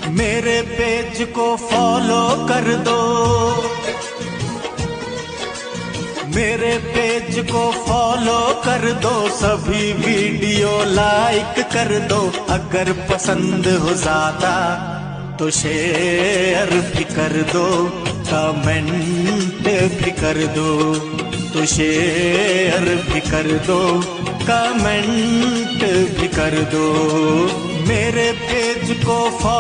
मेरे पेज को फॉलो कर दो, मेरे पेज को फॉलो कर दो, सभी वीडियो लाइक कर दो। अगर पसंद हो ज्यादा तो शेयर भी कर दो, कमेंट भी कर दो, तो शेयर भी कर दो, कमेंट भी कर दो। मेरे पेज को